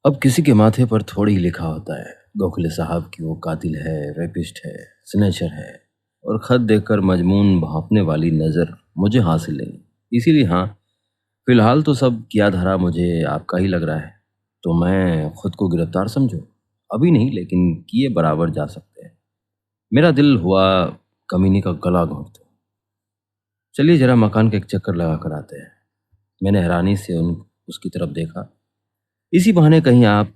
अब किसी के माथे पर थोड़ी ही लिखा होता है गोखले साहब कि वो कातिल है, रेपिस्ट है, स्नेचर है। और खत देखकर मजमून भांपने वाली नज़र मुझे हासिल नहीं। इसीलिए हाँ, फिलहाल तो सब किया धरा मुझे आपका ही लग रहा है। तो मैं खुद को गिरफ्तार समझूं? अभी नहीं, लेकिन किए बराबर जा सकते हैं। मेरा दिल हुआ कमीने का गला घोंट दो। चलिए जरा मकान का एक चक्कर लगा कर आते हैं। मैंने हैरानी से उन उसकी तरफ देखा। इसी बहाने कहीं आप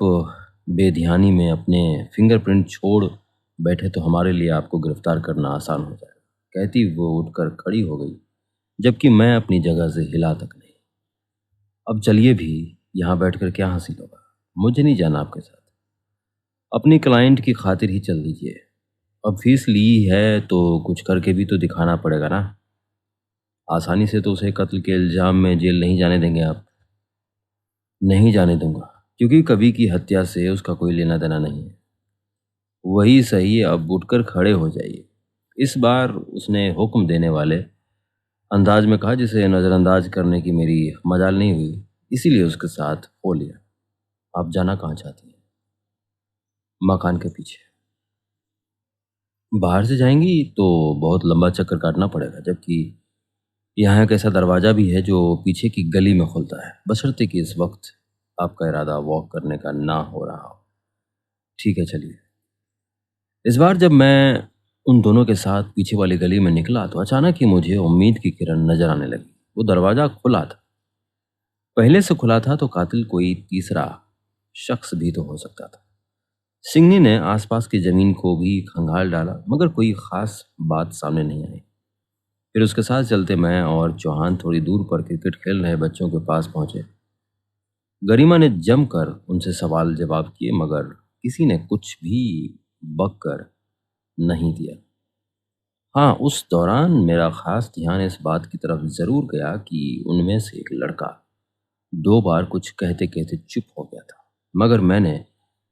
बेध्यानी में अपने फिंगरप्रिंट छोड़ बैठे तो हमारे लिए आपको गिरफ्तार करना आसान हो जाएगा। कहती वो उठकर खड़ी हो गई, जबकि मैं अपनी जगह से हिला तक नहीं। अब चलिए भी, यहाँ बैठकर क्या हासिल होगा? मुझे नहीं जाना आपके साथ। अपनी क्लाइंट की खातिर ही चल दीजिए। अब फीस ली है तो कुछ करके भी तो दिखाना पड़ेगा ना। आसानी से तो उसे कत्ल के इल्जाम में जेल नहीं जाने देंगे आप। नहीं जाने दूंगा, क्योंकि कभी की हत्या से उसका कोई लेना देना नहीं है। वही सही है, अब उठकर खड़े हो जाइए। इस बार उसने हुक्म देने वाले अंदाज में कहा, जिसे नज़रअंदाज करने की मेरी मजाल नहीं हुई। इसीलिए उसके साथ हो लिया। आप जाना कहाँ चाहती हैं? मकान के पीछे। बाहर से जाएंगी तो बहुत लंबा चक्कर काटना पड़ेगा, जबकि यहाँ एक ऐसा दरवाज़ा भी है जो पीछे की गली में खुलता है, बशर्ते कि इस वक्त आपका इरादा वॉक करने का ना हो रहा हो। ठीक है, चलिए। इस बार जब मैं उन दोनों के साथ पीछे वाली गली में निकला तो अचानक ही मुझे उम्मीद की किरण नजर आने लगी। वो दरवाजा खुला था। पहले से खुला था तो कातिल कोई तीसरा शख्स भी तो हो सकता था। सिंघनी ने आसपास की जमीन को भी खंगाल डाला, मगर कोई खास बात सामने नहीं आई। फिर उसके साथ चलते मैं और चौहान थोड़ी दूर पर क्रिकेट खेल रहे बच्चों के पास पहुंचे। गरिमा ने जमकर उनसे सवाल जवाब किए, मगर किसी ने कुछ भी बक कर नहीं दिया। हाँ, उस दौरान मेरा खास ध्यान इस बात की तरफ जरूर गया कि उनमें से एक लड़का दो बार कुछ कहते कहते चुप हो गया था, मगर मैंने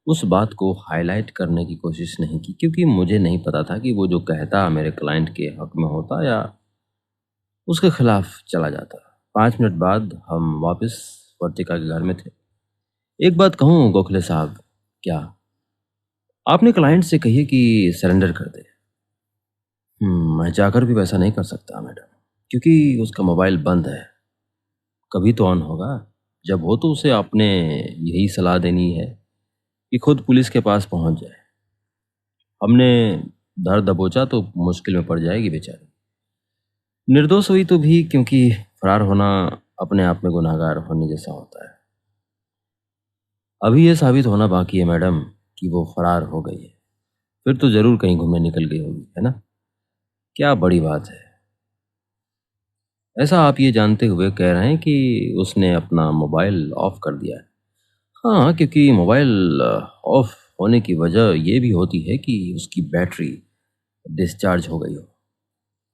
उस बात को हाईलाइट करने की कोशिश नहीं की, क्योंकि मुझे नहीं पता था कि वो जो कहता मेरे क्लाइंट के हक में होता या उसके खिलाफ चला जाता। 5 मिनट बाद हम वापस वर्तिका के घर में थे। एक बात कहूँ गोखले साहब, क्या आपने क्लाइंट से कहिए कि सरेंडर कर दे? मैं जाकर भी वैसा नहीं कर सकता मैडम, क्योंकि उसका मोबाइल बंद है। कभी तो ऑन होगा। जब हो तो उसे आपने यही सलाह देनी है कि खुद पुलिस के पास पहुंच जाए। हमने धर दबोचा तो मुश्किल में पड़ जाएगी बेचारी। निर्दोष हुई तो भी, क्योंकि फरार होना अपने आप में गुनाहगार होने जैसा होता है। अभी ये साबित होना बाकी है मैडम कि वो फरार हो गई है। फिर तो जरूर कहीं घूमने निकल गई होगी, है ना? क्या बड़ी बात है। ऐसा आप ये जानते हुए कह रहे हैं कि उसने अपना मोबाइल ऑफ कर दिया है? हाँ, क्योंकि मोबाइल ऑफ होने की वजह ये भी होती है कि उसकी बैटरी डिस्चार्ज हो गई हो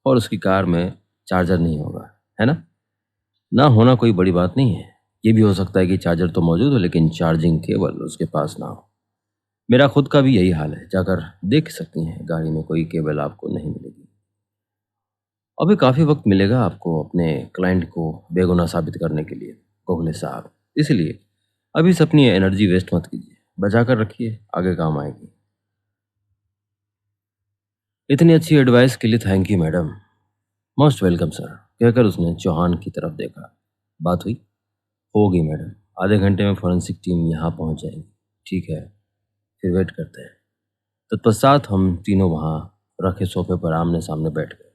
और उसकी कार में चार्जर नहीं होगा, है ना? ना होना कोई बड़ी बात नहीं है। ये भी हो सकता है कि चार्जर तो मौजूद हो लेकिन चार्जिंग केबल उसके पास ना हो। मेरा खुद का भी यही हाल है। जाकर देख सकती हैं, गाड़ी में कोई केबल आपको नहीं मिलेगी। अभी काफ़ी वक्त मिलेगा आपको अपने क्लाइंट को बेगुनाह साबित करने के लिए गोखले साहब। इसलिए अभी से अपनी एनर्जी वेस्ट मत कीजिए, बचा कर रखिए, आगे काम आएगी। इतनी अच्छी एडवाइस के लिए thank you madam. Most welcome sir, कहकर उसने चौहान की तरफ देखा। बात हुई? होगी मैडम। आधे घंटे में फॉरेंसिक टीम यहाँ पहुँच जाएगी। ठीक है, फिर वेट करते हैं। तत्पश्चात हम तीनों वहाँ रखे सोफे पर आमने सामने बैठ गए।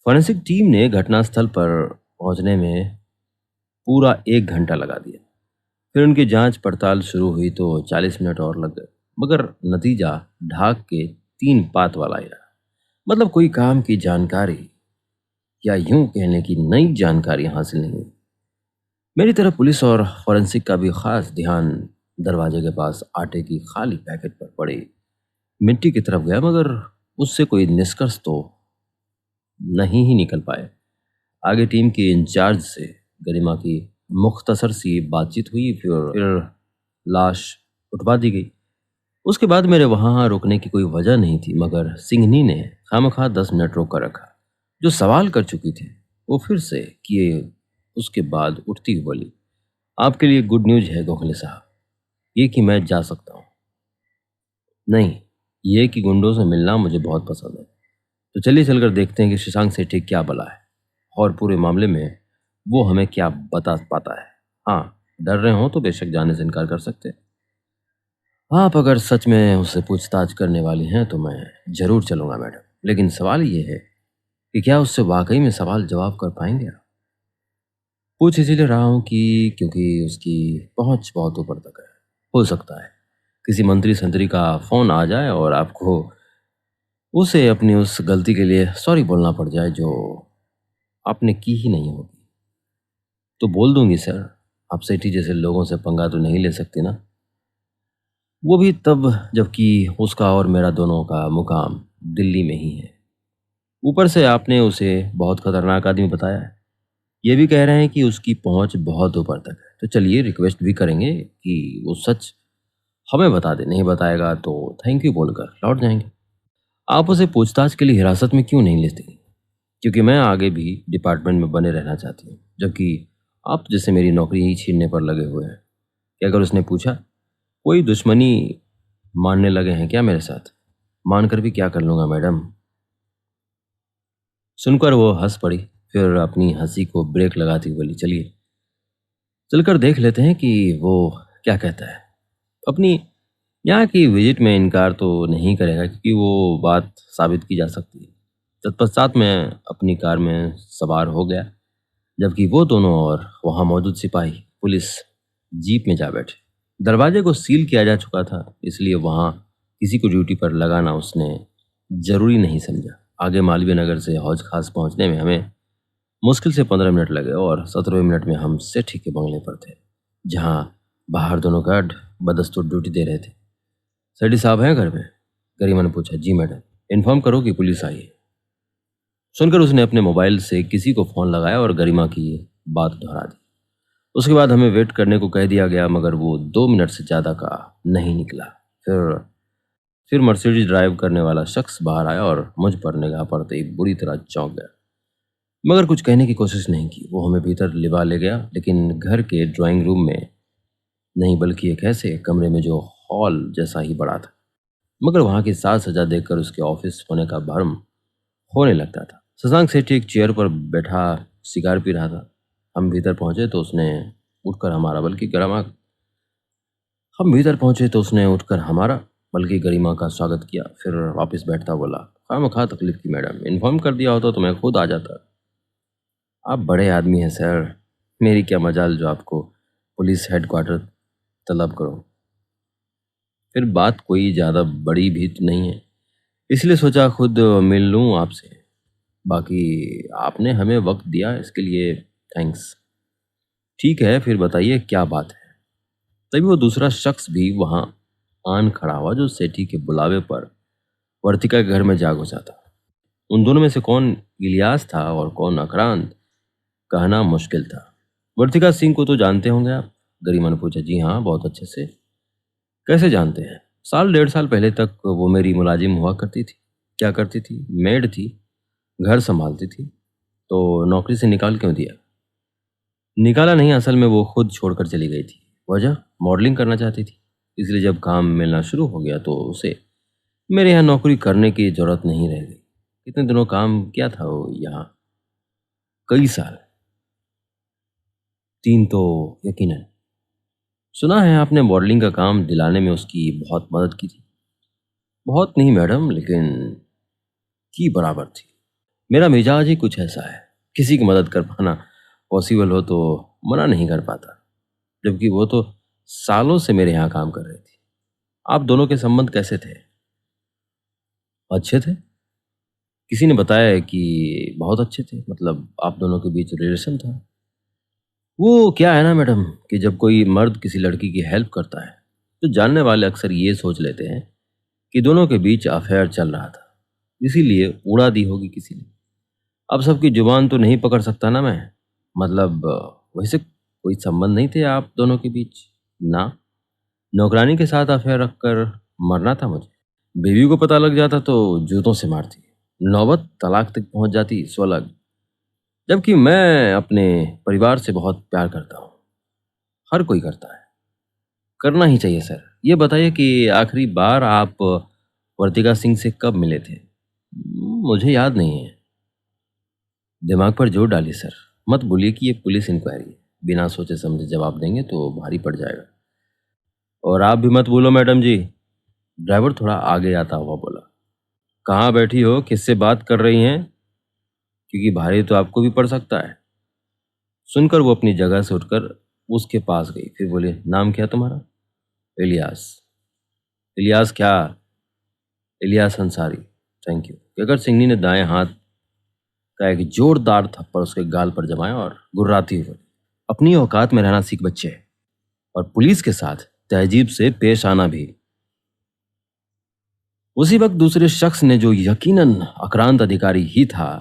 फॉरेंसिक टीम ने घटनास्थल पर पहुंचने में पूरा 1 घंटा लगा दिया। फिर उनकी जांच पड़ताल शुरू हुई तो 40 मिनट और लग गए, मगर नतीजा ढाक के 3 पात वाला ही रहा। मतलब कोई काम की जानकारी या यूं कहने की नई जानकारी हासिल नहीं हुई। मेरी तरफ पुलिस और फॉरेंसिक का भी खास ध्यान दरवाजे के पास आटे की खाली पैकेट पर पड़ी मिट्टी की तरफ गया, मगर उससे कोई निष्कर्ष तो नहीं ही निकल पाए। आगे टीम के इंचार्ज से गरिमा की मुख्तसर सी बातचीत हुई, फिर लाश उठवा दी गई। उसके बाद मेरे वहां रुकने की कोई वजह नहीं थी, मगर सिंघनी ने खामखा 10 मिनट रोक कर रखा। जो सवाल कर चुकी थी वो फिर से किए। उसके बाद उठती हुई बोली, आपके लिए गुड न्यूज है गोखले साहब। ये कि मैं जा सकता हूँ। नहीं, ये कि गुंडों से मिलना मुझे बहुत पसंद है। तो चलिए चलकर देखते हैं कि शशांक सेठी क्या बला है और पूरे मामले में वो हमें क्या बता पाता है। हाँ, डर रहे हो तो बेशक जाने से इनकार कर सकते हैं। आप अगर सच में उससे पूछताछ करने वाली हैं तो मैं ज़रूर चलूँगा मैडम। लेकिन सवाल ये है कि क्या उससे वाक़ई में सवाल जवाब कर पाएँगे आप? पूछ इसीलिए रहा हूँ कि क्योंकि उसकी पहुँच बहुत ऊपर तक है। हो सकता है किसी मंत्री-संतरी का फ़ोन आ जाए और आपको उसे अपनी उस गलती के लिए सॉरी बोलना पड़ जाए जो आपने की ही नहीं होगी। तो बोल दूँगी सर, आप सेठी जैसे लोगों से पंगा तो नहीं ले सकती ना। वो भी तब जबकि उसका और मेरा दोनों का मुकाम दिल्ली में ही है। ऊपर से आपने उसे बहुत खतरनाक आदमी बताया है। ये भी कह रहे हैं कि उसकी पहुंच बहुत ऊपर तक है। तो चलिए रिक्वेस्ट भी करेंगे कि वो सच हमें बता दे। नहीं बताएगा तो थैंक यू बोलकर लौट जाएंगे। आप उसे पूछताछ के लिए हिरासत में क्यों नहीं लेते? क्योंकि मैं आगे भी डिपार्टमेंट में बने रहना चाहती हूँ, जबकि आप जैसे मेरी नौकरी ही छीनने पर लगे हुए हैं। कि अगर उसने पूछा कोई दुश्मनी मानने लगे हैं क्या मेरे साथ? मानकर भी क्या कर लूँगा मैडम? सुनकर वो हंस पड़ी, फिर अपनी हंसी को ब्रेक लगाती हुई बोली, चलिए चलकर देख लेते हैं कि वो क्या कहता है। अपनी यहाँ की विजिट में इनकार तो नहीं करेगा क्योंकि वो बात साबित की जा सकती है। तत्पश्चात मैं अपनी कार में सवार हो गया, जबकि वो दोनों और वहाँ मौजूद सिपाही पुलिस जीप में जा बैठे। दरवाजे को सील किया जा चुका था, इसलिए वहाँ किसी को ड्यूटी पर लगाना उसने जरूरी नहीं समझा। आगे मालवीय नगर से हौज खास पहुँचने में हमें मुश्किल से 15 मिनट लगे और 17वें मिनट में हम सेठी के बंगले पर थे, जहाँ बाहर दोनों गार्ड बदस्तूर ड्यूटी दे रहे थे। सेठी साहब हैं घर में? गरिमा ने पूछा। जी मैडम। इन्फॉर्म करो कि पुलिस आई है। सुनकर उसने अपने मोबाइल से किसी को फ़ोन लगाया और गरिमा की बात दोहरा दी। उसके बाद हमें वेट करने को कह दिया गया, मगर वो 2 मिनट से ज़्यादा का नहीं निकला। फिर फिर मर्सिडीज ड्राइव करने वाला शख्स बाहर आया और मुझ पर निगाह पड़ते ही बुरी तरह चौंक गया, मगर कुछ कहने की कोशिश नहीं की। वो हमें भीतर लिवा ले गया, लेकिन घर के ड्राइंग रूम में नहीं, बल्कि एक ऐसे कमरे में जो हॉल जैसा ही बड़ा था, मगर वहाँ की साज सज्जा देखकर उसके ऑफिस होने का भ्रम होने लगता था। शशांक सेठी एक चेयर पर बैठा सिगार पी रहा था। हम भीतर पहुंचे तो उसने उठकर हमारा बल्कि गरिमा हम भीतर पहुंचे तो उसने उठकर हमारा बल्कि गरिमा का स्वागत किया। फिर वापस बैठता बोला, खामखा तकलीफ की मैडम, इन्फॉर्म कर दिया होता तो मैं खुद आ जाता। आप बड़े आदमी हैं सर, मेरी क्या मजाल जो आपको पुलिस हेडक्वार्टर तलब करो। फिर बात कोई ज़्यादा बड़ी भी तो नहीं है, इसलिए सोचा खुद मिल लूँ आपसे। बाकी आपने हमें वक्त दिया इसके लिए थैंक्स। ठीक है, फिर बताइए क्या बात है। तभी वो दूसरा शख्स भी वहाँ आन खड़ा हुआ जो सेठी के बुलावे पर वर्तिका के घर में जा घुसा था। उन दोनों में से कौन इलियास था और कौन आक्रांत, कहना मुश्किल था। वर्तिका सिंह को तो जानते होंगे आप? गरिमा ने पूछा। जी हाँ, बहुत अच्छे से। कैसे जानते हैं? साल 1.5 साल पहले तक वो मेरी मुलाजिम हुआ करती थी। क्या करती थी? मेड थी, घर संभालती थी। तो नौकरी से निकाल क्यों दिया? निकाला नहीं, असल में वो खुद छोड़कर चली गई थी। वजह? मॉडलिंग करना चाहती थी, इसलिए जब काम मिलना शुरू हो गया तो उसे मेरे यहाँ नौकरी करने की जरूरत नहीं रह गई। कितने दिनों काम किया था वो यहाँ? कई साल। 3 तो यकीनन। सुना है आपने मॉडलिंग का काम दिलाने में उसकी बहुत मदद की थी। बहुत नहीं मैडम, लेकिन की बराबर थी। मेरा मिजाज ही कुछ ऐसा है, किसी की मदद कर पाना पॉसिबल हो तो मना नहीं कर पाता, जबकि वो तो सालों से मेरे यहाँ काम कर रही थी। आप दोनों के संबंध कैसे थे? अच्छे थे। किसी ने बताया है कि बहुत अच्छे थे, मतलब आप दोनों के बीच रिलेशन था। वो क्या है ना मैडम कि जब कोई मर्द किसी लड़की की हेल्प करता है तो जानने वाले अक्सर ये सोच लेते हैं कि दोनों के बीच अफेयर चल रहा था, इसीलिए उड़ा दी होगी किसी ने। अब सबकी जुबान तो नहीं पकड़ सकता ना मैं। मतलब वैसे कोई संबंध नहीं थे आप दोनों के बीच ना? नौकरानी के साथ अफेयर रखकर मरना था मुझे। बीवी को पता लग जाता तो जूतों से मारती, नौबत तलाक तक पहुंच जाती सो अलग। जबकि मैं अपने परिवार से बहुत प्यार करता हूँ, हर कोई करता है। करना ही चाहिए सर। ये बताइए कि आखिरी बार आप वर्तिका सिंह से कब मिले थे? मुझे याद नहीं है। दिमाग पर जोर डालिए सर। मत बोलिए कि ये पुलिस इंक्वायरी है। बिना सोचे समझे जवाब देंगे तो भारी पड़ जाएगा। और आप भी मत बोलो मैडम जी। ड्राइवर थोड़ा आगे आता हुआ बोला। कहाँ बैठी हो? किससे बात कर रही हैं? क्योंकि भारी तो आपको भी पड़ सकता है। सुनकर वो अपनी जगह से उठकर उसके पास गई। फिर बोले, नाम क्या तुम्हारा? इलियास। इलियास क्या? इलियास अंसारी। थैंक यू, कहकर सिंघनी ने दाएं हाथ का एक जोरदार थप्पड़ उसके गाल पर जमाया और गुर्राती हुई बोली, अपनी औकात में रहना सीख बच्चे, और पुलिस के साथ तहजीब से पेश आना भी। उसी वक्त दूसरे शख्स ने, जो यकीनन आक्रांत अधिकारी ही था,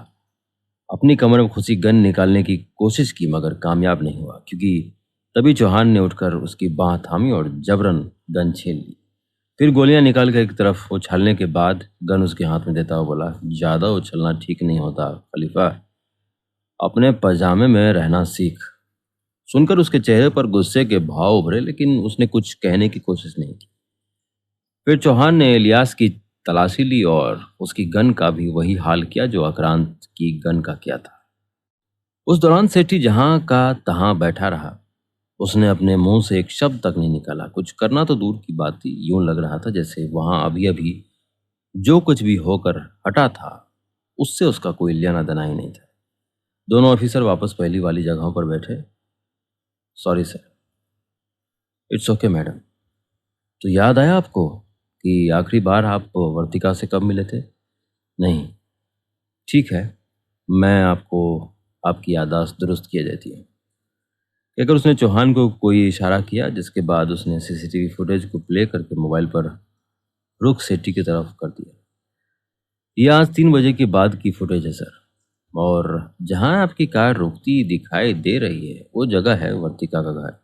अपनी कमर में खुशी गन निकालने की कोशिश की मगर कामयाब नहीं हुआ, क्योंकि तभी चौहान ने उठकर उसकी बांह थामी और जबरन गन छीन ली। फिर गोलियां निकाल कर एक तरफ उछालने के बाद गन उसके हाथ में देता हुआ बोला, ज्यादा उछलना ठीक नहीं होता खलीफा, अपने पजामे में रहना सीख। सुनकर उसके चेहरे पर गुस्से के भाव उभरे, लेकिन उसने कुछ कहने की कोशिश नहीं की। फिर चौहान ने इलियास की तलाशी ली और उसकी गन का भी वही हाल किया जो आक्रांत की गन का किया था। उस दौरान सेठी जहां का तहां बैठा रहा। उसने अपने मुंह से एक शब्द तक नहीं निकाला। कुछ करना तो दूर की बात थी, यूं लग रहा था जैसे वहां अभी अभी जो कुछ भी होकर हटा था उससे उसका कोई लेना देना ही नहीं था। दोनों ऑफिसर वापस पहली वाली जगहों पर बैठे। Sorry sir. It's okay madam. तो याद आया आपको कि आखिरी बार आप वर्तिका से कब मिले थे? नहीं। ठीक है, मैं आपको आपकी याददाश्त दुरुस्त किए देती हूँ, कहकर उसने चौहान को कोई इशारा किया, जिसके बाद उसने सीसीटीवी फुटेज को प्ले करके मोबाइल पर रुख सेठी की तरफ कर दिया। यह आज 3 बजे के बाद की फुटेज है सर, और जहां आपकी कार रुकती दिखाई दे रही है वो जगह है वर्तिका का घर।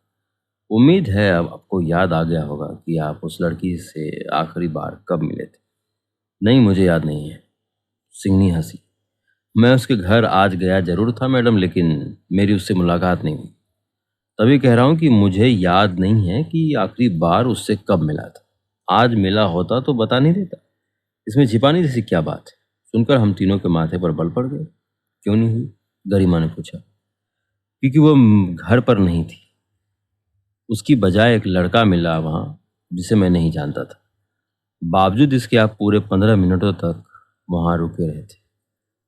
उम्मीद है अब आपको याद आ गया होगा कि आप उस लड़की से आखिरी बार कब मिले थे। नहीं, मुझे याद नहीं है। सिंघनी हंसी। मैं उसके घर आज गया जरूर था मैडम, लेकिन मेरी उससे मुलाकात नहीं हुई। तभी कह रहा हूं कि मुझे याद नहीं है कि आखिरी बार उससे कब मिला था। आज मिला होता तो बता नहीं देता। इसमें छिपाने जैसी क्या बात है? सुनकर हम तीनों के माथे पर बल पड़ गए। क्यों नहीं हुई? गरिमा ने पूछा। क्योंकि वो घर पर नहीं थी। उसकी बजाय एक लड़का मिला वहां, जिसे मैं नहीं जानता था। बावजूद इसके आप पूरे 15 मिनटों तक वहां रुके रहे थे,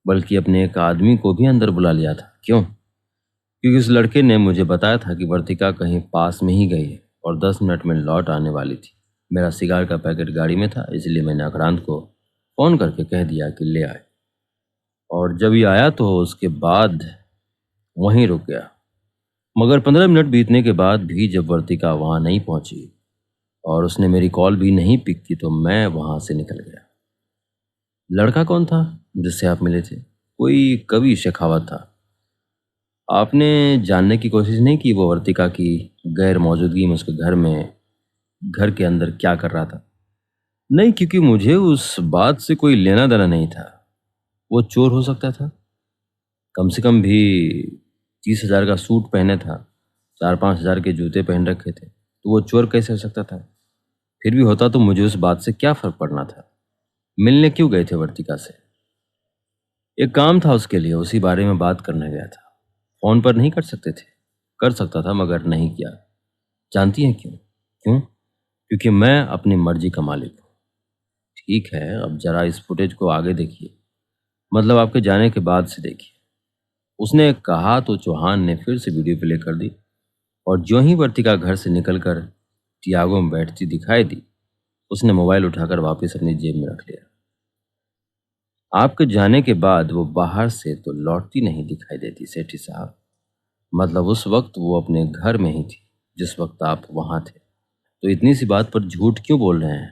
बल्कि अपने एक आदमी को भी अंदर बुला लिया था। क्यों? क्योंकि उस लड़के ने मुझे बताया था कि वर्तिका कहीं पास में ही गई है और 10 मिनट में लौट आने वाली थी। मेरा सिगार का पैकेट गाड़ी में था, इसलिए मैंने आक्रांत को फ़ोन करके कह दिया कि ले आए, और जब ये आया तो उसके बाद वहीं रुक गया। मगर 15 मिनट बीतने के बाद भी जब वर्तिका वहाँ नहीं पहुंची और उसने मेरी कॉल भी नहीं पिक की, तो मैं वहाँ से निकल गया। लड़का कौन था जिससे आप मिले थे? कोई कवि शेखावत था। आपने जानने की कोशिश नहीं की वो वर्तिका की गैर मौजूदगी में उसके घर के अंदर क्या कर रहा था? नहीं, क्योंकि मुझे उस बात से कोई लेना देना नहीं था। वो चोर हो सकता था, कम से कम भी 30,000 का सूट पहने था, 4-5 हज़ार के जूते पहन रखे थे, तो वो चोर कैसे हो सकता था? फिर भी होता तो मुझे उस बात से क्या फर्क पड़ना था? मिलने क्यों गए थे वर्तिका से? एक काम था उसके लिए, उसी बारे में बात करने गया था। फोन पर नहीं कर सकते थे? कर सकता था मगर नहीं किया। जानती हैं क्यों? क्यों? क्योंकि मैं अपनी मर्जी का मालिक हूँ। ठीक है, अब जरा इस फुटेज को आगे देखिए, मतलब आपके जाने के बाद से देखिए। उसने कहा तो चौहान ने फिर से वीडियो प्ले कर दी, और जो ही वर्तिका घर से निकलकर टियागो में बैठती दिखाई दी, उसने मोबाइल उठाकर वापस अपनी जेब में रख लिया। आपके जाने के बाद वो बाहर से तो लौटती नहीं दिखाई देती सेठी साहब। मतलब उस वक्त वो अपने घर में ही थी जिस वक्त आप वहां थे। तो इतनी सी बात पर झूठ क्यों बोल रहे हैं?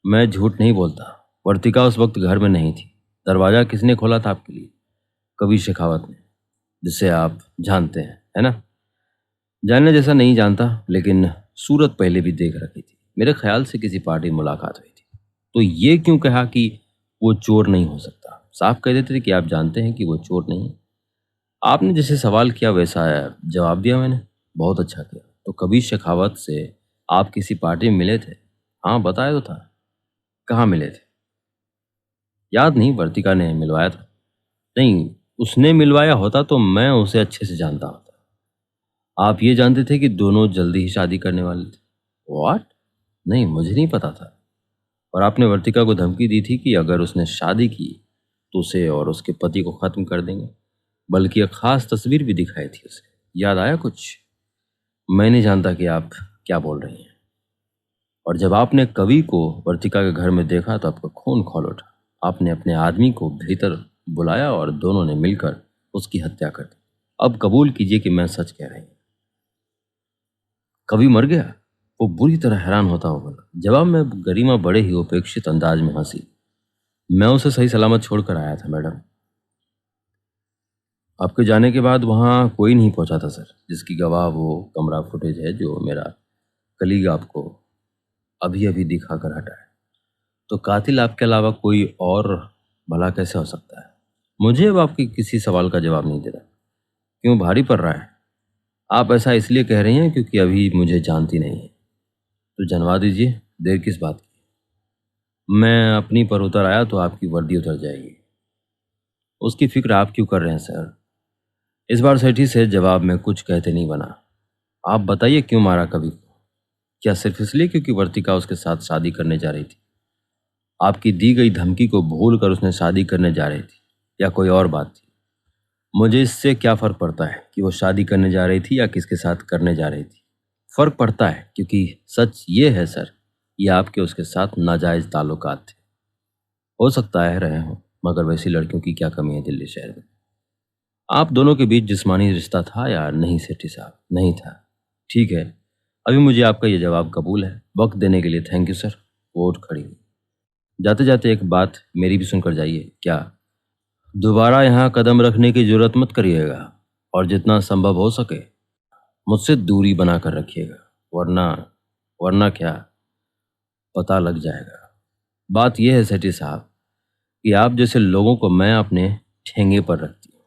मैं झूठ नहीं बोलता। वर्तिका उस वक्त घर में नहीं थी। दरवाजा किसने खोला था आपके लिए? कवि शेखावत ने, जिसे आप जानते हैं, है ना? जानने जैसा नहीं जानता, लेकिन सूरत पहले भी देख रखी थी। मेरे ख्याल से किसी पार्टी में मुलाकात हुई थी। तो ये क्यों कहा कि वो चोर नहीं हो सकता? साफ कह देते थे कि आप जानते हैं कि वो चोर नहीं है। आपने जैसे सवाल किया वैसा जवाब दिया मैंने। बहुत अच्छा किया। तो कबीर शेखावत से आप किसी पार्टी में मिले थे? हाँ, बताया तो था। कहाँ मिले थे? याद नहीं, वर्तिका ने मिलवाया था। नहीं, उसने मिलवाया होता तो मैं उसे अच्छे से जानता होता। आप ये जानते थे कि दोनों जल्दी ही शादी करने वाले थे? व्हाट? नहीं, मुझे नहीं पता था। और आपने वर्तिका को धमकी दी थी कि अगर उसने शादी की तो उसे और उसके पति को खत्म कर देंगे। बल्कि एक खास तस्वीर भी दिखाई थी उसे। याद आया कुछ? मैं नहीं जानता कि आप क्या बोल रही हैं। और जब आपने कवि को वर्तिका के घर में देखा तो आपका खून खौल उठा। आपने अपने आदमी को भीतर बुलाया और दोनों ने मिलकर उसकी हत्या कर दी। अब कबूल कीजिए कि मैं सच कह रही हूँ। कवि मर गया? वो बुरी तरह हैरान होता होगा। जवाब में गरिमा बड़े ही उपेक्षित अंदाज में हंसी। मैं उसे सही सलामत छोड़कर आया था मैडम। आपके जाने के बाद वहाँ कोई नहीं पहुंचा था सर, जिसकी गवाह वो कमरा फुटेज है जो मेरा कलीग आपको अभी अभी दिखा कर हटा है। तो कातिल आपके अलावा कोई और भला कैसे हो सकता है? मुझे अब आपके किसी सवाल का जवाब नहीं देना। क्यों भारी पड़ रहा है? आप ऐसा इसलिए कह रही हैं क्योंकि अभी मुझे जानती नहीं है। तो जनवा दीजिए, देर किस बात की? मैं अपनी पर उतर आया तो आपकी वर्दी उतर जाएगी। उसकी फिक्र आप क्यों कर रहे हैं सर? इस बार सेठी से जवाब में कुछ कहते नहीं बना। आप बताइए क्यों मारा कवि को? क्या सिर्फ इसलिए क्योंकि वर्तिका उसके साथ शादी करने जा रही थी? आपकी दी गई धमकी को भूल कर उसने शादी करने जा रही थी, या कोई और बात थी? मुझे इससे क्या फ़र्क पड़ता है कि वो शादी करने जा रही थी या किसके साथ करने जा रही थी? फ़र्क पड़ता है क्योंकि सच ये है सर, ये आपके उसके साथ नाजायज़ ताल्लुकात थे। हो सकता है रहे हों, मगर वैसी लड़कियों की क्या कमी है दिल्ली शहर में? आप दोनों के बीच जिस्मानी रिश्ता था या नहीं सेठी साहब? नहीं था। ठीक है, अभी मुझे आपका ये जवाब कबूल है। वक्त देने के लिए थैंक यू सर। वो उठ खड़ी हुई। जाते जाते एक बात मेरी भी सुनकर जाइए। क्या? दोबारा यहाँ कदम रखने की जरूरत मत करिएगा, और जितना संभव हो सके मुझसे दूरी बना कर रखिएगा, वरना वरना क्या, पता लग जाएगा। बात यह है सेठी साहब कि आप जैसे लोगों को मैं अपने ठेंगे पर रखती हूँ,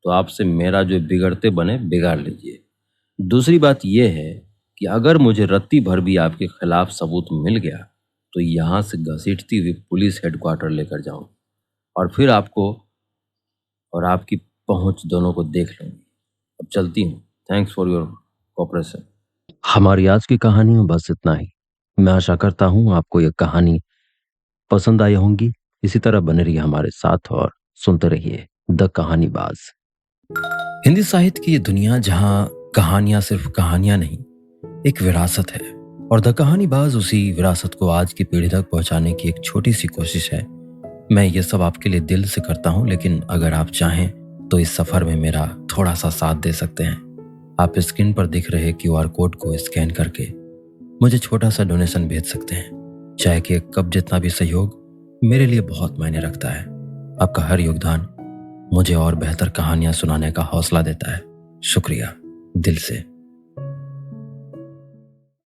तो आपसे मेरा जो बिगड़ते बने बिगाड़ लीजिए। दूसरी बात यह है कि अगर मुझे रत्ती भर भी आपके खिलाफ सबूत मिल गया तो यहाँ से घसीटती हुई पुलिस हेडक्वार्टर लेकर जाऊँ, और फिर आपको और आपकी पहुंच दोनों को देख लूंगी। अब चलती हूँ। Thanks for your cooperation. हमारी आज की कहानी में बस इतना ही। मैं आशा करता हूँ आपको यह कहानी पसंद आई होंगी। इसी तरह बने रहिए हमारे साथ और सुनते रहिए द कहानीबाज। हिंदी साहित्य की ये दुनिया जहाँ कहानियां सिर्फ कहानियां नहीं, एक विरासत है, और द कहानीबाज उसी विरासत को आज की पीढ़ी तक पहुंचाने की एक छोटी सी कोशिश है। मैं ये सब आपके लिए दिल से करता हूं, लेकिन अगर आप चाहें तो इस सफर में मेरा थोड़ा सा साथ दे सकते हैं। आप स्क्रीन पर दिख रहे क्यूआर कोड को स्कैन करके मुझे छोटा सा डोनेशन भेज सकते हैं। चाहे कि एक कप जितना भी सहयोग मेरे लिए बहुत मायने रखता है। आपका हर योगदान मुझे और बेहतर कहानियां सुनाने का हौसला देता है। शुक्रिया दिल से।